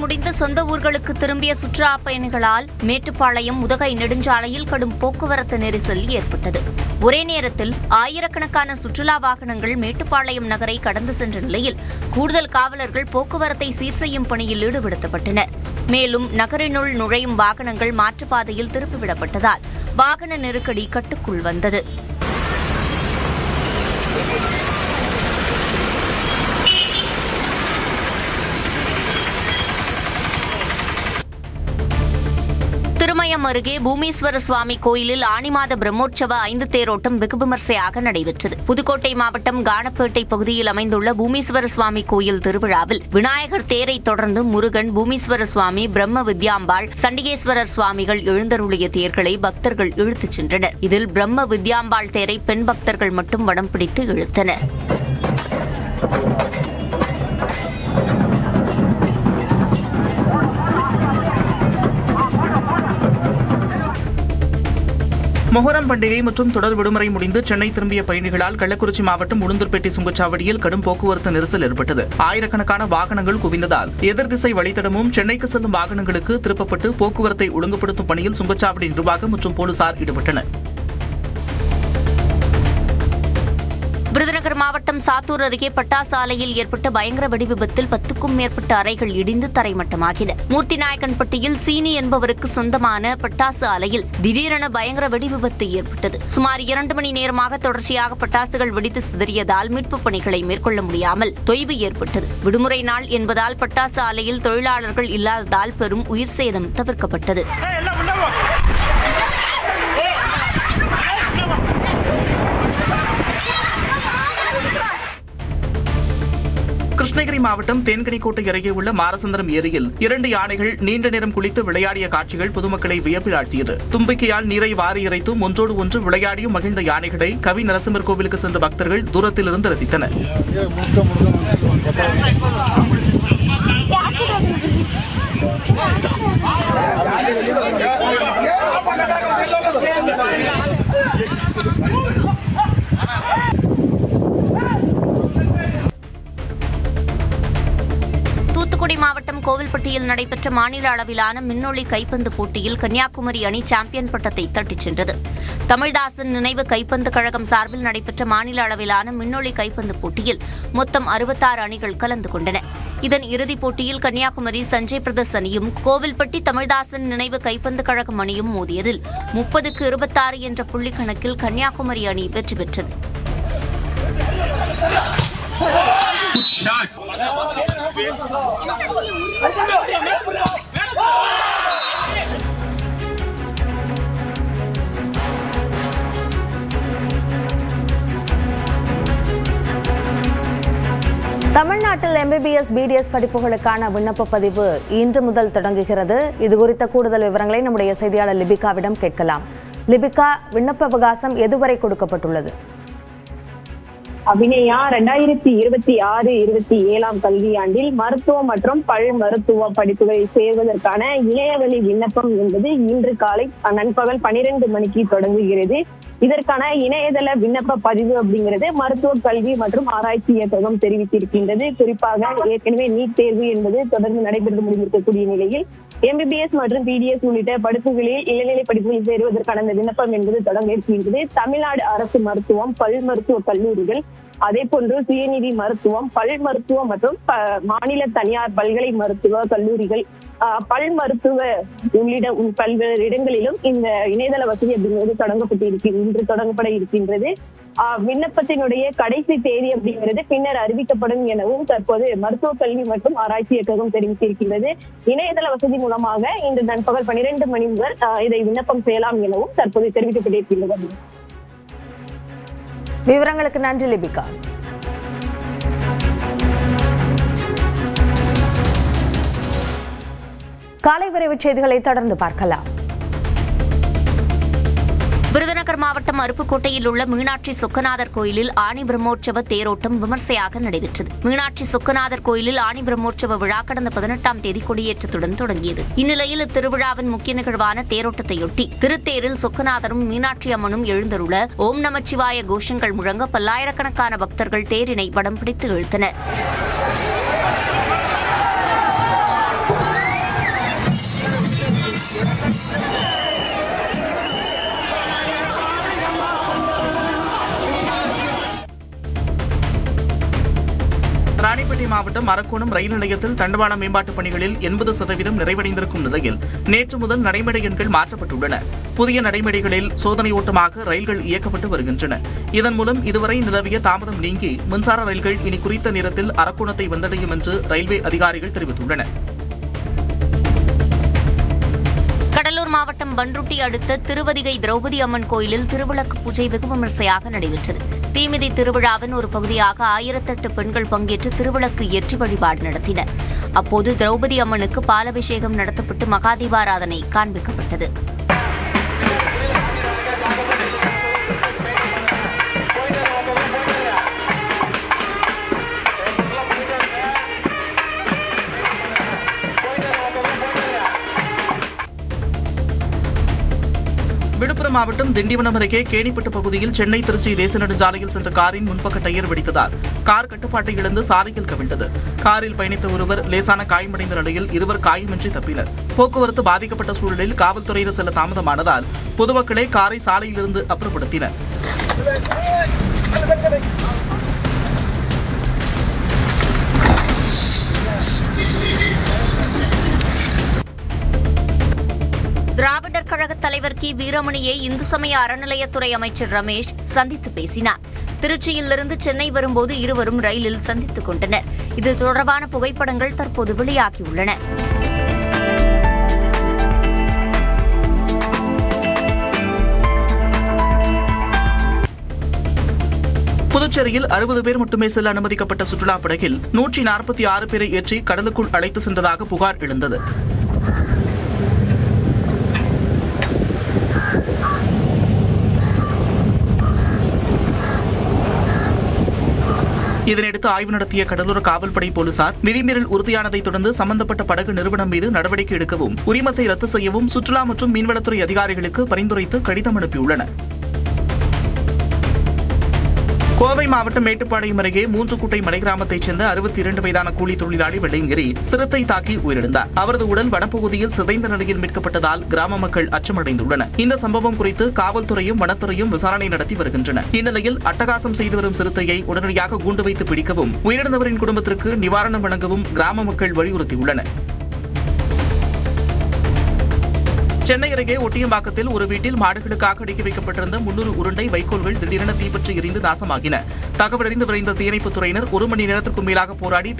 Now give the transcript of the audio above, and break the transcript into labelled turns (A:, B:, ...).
A: முடிந்து சொந்த ஊர்களுக்கு திரும்பிய சுற்றுலா பயணிகளால் மேட்டுப்பாளையம் உதகை நெடுஞ்சாலையில் கடும் போக்குவரத்து நெரிசல் ஏற்பட்டது. ஒரே நேரத்தில் ஆயிரக்கணக்கான சுற்றுலா வாகனங்கள் மேட்டுப்பாளையம் நகரை கடந்து சென்ற நிலையில் கூடுதல் காவலர்கள் போக்குவரத்தை சீர் செய்யும் பணியில் ஈடுபடுத்தப்பட்டனர். மேலும் நகரினுள் நுழையும் வாகனங்கள் மாற்றுப்பாதையில் திருப்பிவிடப்பட்டதால் வாகன நெருக்கடி கட்டுக்குள் வந்தது. திருமயம் அருகே பூமீஸ்வர சுவாமி கோயிலில் ஆனி மாத பிரம்மோற்சவ 5 தேரோட்டம் வெகு விமர்சையாக நடைபெற்றது. புதுக்கோட்டை மாவட்டம் கானப்பேட்டை பகுதியில் அமைந்துள்ள பூமீஸ்வர சுவாமி கோயில் திருவிழாவில் விநாயகர் தேரை தொடர்ந்து முருகன், பூமீஸ்வர சுவாமி, பிரம்ம வித்யாம்பாள், சண்டிகேஸ்வரர் சுவாமிகள் எழுந்தருளிய தேர்களை பக்தர்கள் இழுத்துச் சென்றனர். இதில் பிரம்ம வித்யாம்பாள் தேரை பெண் பக்தர்கள் மட்டும் வடம் பிடித்து இழுத்தனர்.
B: மொஹரம் பண்டிகை மற்றும் தொடர் விடுமுறை முடிந்து சென்னை திரும்பிய பயணிகளால் கள்ளக்குறிச்சி மாவட்டம் உளுந்தூர்பேட்டை சுங்கச்சாவடியில் கடும் போக்குவரத்து நெரிசல் ஏற்பட்டது. ஆயிரக்கணக்கான வாகனங்கள் குவிந்ததால் எதிர்திசை வழித்தடமும் சென்னைக்கு செல்லும் வாகனங்களுக்கு திருப்பப்பட்டு போக்குவரத்தை ஒழுங்குபடுத்தும் பணியில் சுங்கச்சாவடி நிர்வாகம் மற்றும் போலீசார் ஈடுபட்டனர்.
A: விருதுநகர் மாவட்டம் சாத்தூர் அருகே பட்டாசு ஆலையில் ஏற்பட்ட பயங்கர வெடிவிபத்தில் 10க்கும் மேற்பட்ட அறைகள் இடிந்து தரைமட்டமாகின. மூர்த்திநாயக்கன்பட்டியில் சீனி என்பவருக்கு சொந்தமான பட்டாசு ஆலையில் திடீரென பயங்கர வெடிவிபத்து ஏற்பட்டது. சுமார் 2 மணி நேரமாக தொடர்ச்சியாக பட்டாசுகள் வெடித்து சிதறியதால் மீட்புப் பணிகளை மேற்கொள்ள முடியாமல் தொய்வு ஏற்பட்டது. விடுமுறை நாள் என்பதால் பட்டாசு ஆலையில் தொழிலாளர்கள் இல்லாததால் பெரும் உயிர் சேதம் தவிர்க்கப்பட்டது.
B: கிருஷ்ணகிரி மாவட்டம் தேன்கனிக்கோட்டை அருகே உள்ள மாரசந்திரம் ஏரியில் 2 யானைகள் நீண்ட நேரம் குளித்து விளையாடிய காட்சிகள் பொதுமக்களை வியப்பில் ஆழ்த்தியது. தும்பிக்கையால் நீரை வாரி இறைத்தும் ஒன்றோடு ஒன்று விளையாடியும் மகிழ்ந்த யானைகளை கவி நரசிம்மர் கோவிலுக்கு சென்ற பக்தர்கள் தூரத்திலிருந்து ரசித்தனர்.
A: தூத்துக்குடி மாவட்டம் கோவில்பட்டியில் நடைபெற்ற மாநில அளவிலான மின்னொளி கைப்பந்து போட்டியில் கன்னியாகுமரி அணி சாம்பியன் பட்டத்தை தட்டிச் சென்றது. தமிழ்தாசன் நினைவு கைப்பந்து கழகம் சார்பில் நடைபெற்ற மாநில அளவிலான மின்னொளி கைப்பந்து போட்டியில் மொத்தம் 66 அணிகள் கலந்து கொண்டன. இதன் இறுதிப் போட்டியில் கன்னியாகுமரி சஞ்சய் பிரதர்ஸ் அணியும் கோவில்பட்டி தமிழ்தாசன் நினைவு கைப்பந்து கழகம் அணியும் மோதியதில் 30க்கு 26 என்ற புள்ளி கணக்கில் கன்னியாகுமரி அணி வெற்றி பெற்றது.
C: தமிழ்நாட்டில் MBBS, BDS படிப்புகளுக்கான விண்ணப்ப பதிவு இன்று முதல் தொடங்குகிறது. இதுகுறித்த கூடுதல் விவரங்களை நம்முடைய செய்தியாளர் லிபிகாவிடம் கேட்கலாம். லிபிகா, விண்ணப்ப அவகாசம் எதுவரை கொடுக்கப்பட்டுள்ளது?
D: அபிநயா 2026-27 கல்வியாண்டில் மருத்துவம் மற்றும் பல் மருத்துவ படிப்புகளை சேர்வதற்கான இணையவழி விண்ணப்பம் என்பது இன்று காலை நண்பகல் 12 மணிக்கு தொடங்குகிறது. இதற்கான இணையதள விண்ணப்ப பதிவு அப்படிங்கிறது மருத்துவ கல்வி மற்றும் ஆராய்ச்சி இயக்ககம் தெரிவித்திருக்கின்றது. குறிப்பாக ஏற்கனவே நீட் தேர்வு என்பது தொடர்ந்து நடைபெற்று முடிந்திருக்கக்கூடிய நிலையில் MBBS மற்றும் BDS உள்ளிட்ட படிப்புகளில் இளநிலை படிப்புகளில் சேருவதற்கான இந்த விண்ணப்பம் என்பது தொடங்க இருக்கின்றது. தமிழ்நாடு அரசு மருத்துவம், பல் மருத்துவ கல்லூரிகள், அதே போன்று சுயநிதி மருத்துவம், பல் மருத்துவம் மற்றும் மாநில தனியார் பல்கலை மருத்துவ கல்லூரிகள், பல் மருத்துவ உள்ளிட்ட பல்வேறு இடங்களிலும் இந்த இணையதள வசதி அப்படிங்கிறது இன்று தொடங்கப்பட இருக்கின்றது. விண்ணப்பத்தினுடைய கடைசி தேதி அப்படிங்கிறது பின்னர் அறிவிக்கப்படும் எனவும் தற்போது மருத்துவ கல்வி மற்றும் ஆராய்ச்சி இயக்ககம் தெரிவித்திருக்கின்றது. இணையதள வசதி மூலமாக இன்று நண்பகல் 12 மணி முதல் இதை விண்ணப்பம் செய்யலாம் எனவும் தற்போது தெரிவிக்கப்பட்டிருக்கின்றது.
C: விவரங்களுக்கு நன்றி லிபிகா. காலை விரைவுச் செய்திகளை தொடர்ந்து பார்க்கலாம்.
A: விருதுநகர் மாவட்டம் அருப்புக்கோட்டையில் உள்ள மீனாட்சி சொக்கநாதர் கோயிலில் ஆனி பிரம்மோற்சவ தேரோட்டம் விமர்சையாக நடைபெற்றது. மீனாட்சி சொக்கநாதர் கோயிலில் ஆனி பிரம்மோற்சவ விழா கடந்த 18ஆம் தேதி கொடியேற்றத்துடன் தொடங்கியது. இந்நிலையில் இத்திருவிழாவின் முக்கிய நிகழ்வான தேரோட்டத்தையொட்டி திருத்தேரில் சொக்கநாதரும் மீனாட்சி அம்மனும் எழுந்தருள ஓம் நமச்சிவாய கோஷங்கள் முழங்க பல்லாயிரக்கணக்கான பக்தர்கள் தேரினை வடம் பிடித்து இழுத்தனர்.
B: ராணிப்பேட்டை மாவட்டம் அரக்கோணம் ரயில் நிலையத்தில் தண்டவாள மேம்பாட்டுப் பணிகளில் 80% நிறைவடைந்திருக்கும் நிலையில் நேற்று முதல் நடைமேடை எண்கள் மாற்றப்பட்டுள்ளன. புதிய நடைமேடைகளில் சோதனை ஓட்டமாக ரயில்கள் இயக்கப்பட்டு வருகின்றன. இதன் மூலம் இதுவரை நிலவிய தாமதம் நீங்கி மின்சார ரயில்கள் இனி குறித்த நேரத்தில் அரக்கோணத்தை வந்தடையும் என்று ரயில்வே அதிகாரிகள் தெரிவித்துள்ளனர்.
A: கடலூர் மாவட்டம் பன்ருட்டி அடுத்த திருவதிகை திரௌபதி அம்மன் கோயிலில் திருவிளக்கு பூஜை வெகு விமரிசையாக நடைபெற்றது. தீமிதி திருவிழாவின் ஒரு பகுதியாக 1008 பெண்கள் பங்கேற்று திருவிளக்கு ஏற்றி வழிபாடு நடத்தினர். அப்போது திரௌபதி அம்மனுக்கு பாலபிஷேகம் நடத்தப்பட்டு மகாதீபாராதனை காண்பிக்கப்பட்டது.
B: விழுப்புரம் மாவட்டம் திண்டிவனம் அருகே கேணிப்பட்டு பகுதியில் சென்னை திருச்சி தேசிய நெடுஞ்சாலையில் சென்ற காரின் முன்பக்க டயர் வெடித்ததால் கார் கட்டுப்பாட்டை இழந்து சாலையில் கவிழ்ந்தது. காரில் பயணித்த ஒருவர் லேசான காயமடைந்த நிலையில் இருவர் காயமின்றி தப்பினர். போக்குவரத்து பாதிக்கப்பட்ட சூழலில் காவல்துறையினர் செல்ல தாமதமானதால் பொதுமக்களே காரை சாலையிலிருந்து அப்புறப்படுத்தினர்.
A: திராவிடர் கழக தலைவர் கி வீரமணியை இந்து சமய அறநிலையத்துறை அமைச்சர் ரமேஷ் சந்தித்து பேசினார். திருச்சியிலிருந்து சென்னை வரும்போது இருவரும் ரயிலில் சந்தித்துக் கொண்டனர். இது தொடர்பான புகைப்படங்கள் தற்போது வெளியாகியுள்ளன.
B: புதுச்சேரியில் 60 பேர் மட்டுமே செல்ல அனுமதிக்கப்பட்ட சுற்றுலா படகில் 146 பேரை ஏற்றி கடலுக்குள் அழைத்து சென்றதாக புகார் எழுந்தது. இதனையடுத்து ஆய்வு நடத்திய கடலோர காவல்படை போலீசார் விதிமீறல் உறுதியானதை தொடர்ந்து சம்பந்தப்பட்ட படகு நிறுவனம் மீது நடவடிக்கை எடுக்கவும் உரிமத்தை ரத்து செய்யவும் சுற்றுலா மற்றும் மீன்வளத்துறை அதிகாரிகளுக்கு பரிந்துரைத்து கடிதம் அனுப்பியுள்ளனர். கோவை மாவட்டம் மேட்டுப்பாளையம் அருகே 3 குட்டை மலை கிராமத்தைச் சேர்ந்த 62 வயதான கூலி தொழிலாளி வெள்ளையங்கிரி சிறுத்தை தாக்கி உயிரிழந்தார். அவரது உடல் வனப்பகுதியில் சிதைந்த நிலையில் மீட்கப்பட்டதால் கிராம மக்கள் அச்சமடைந்துள்ளனர். இந்த சம்பவம் குறித்து காவல்துறையும் வனத்துறையும் விசாரணை நடத்தி வருகின்றன. இந்நிலையில் அட்டகாசம் செய்து வரும் சிறுத்தையை உடனடியாக கூண்டு வைத்து பிடிக்கவும் உயிரிழந்தவரின் குடும்பத்திற்கு நிவாரணம் வழங்கவும் கிராம மக்கள் வலியுறுத்தியுள்ளனர். சென்னை அருகே ஒட்டியம்பாக்கத்தில் ஒரு வீட்டில் மாடுகளுக்காக அடுக்கி வைக்கப்பட்டிருந்த 300 உருண்டை வைக்கோல்கள் திடீரென தீப்பற்றி எரிந்து நாசமாகின. தகவலறிந்து விரைந்த தீயணைப்புத் துறையினர் 1 மணி நேரத்திற்கும் மேலாக போராடி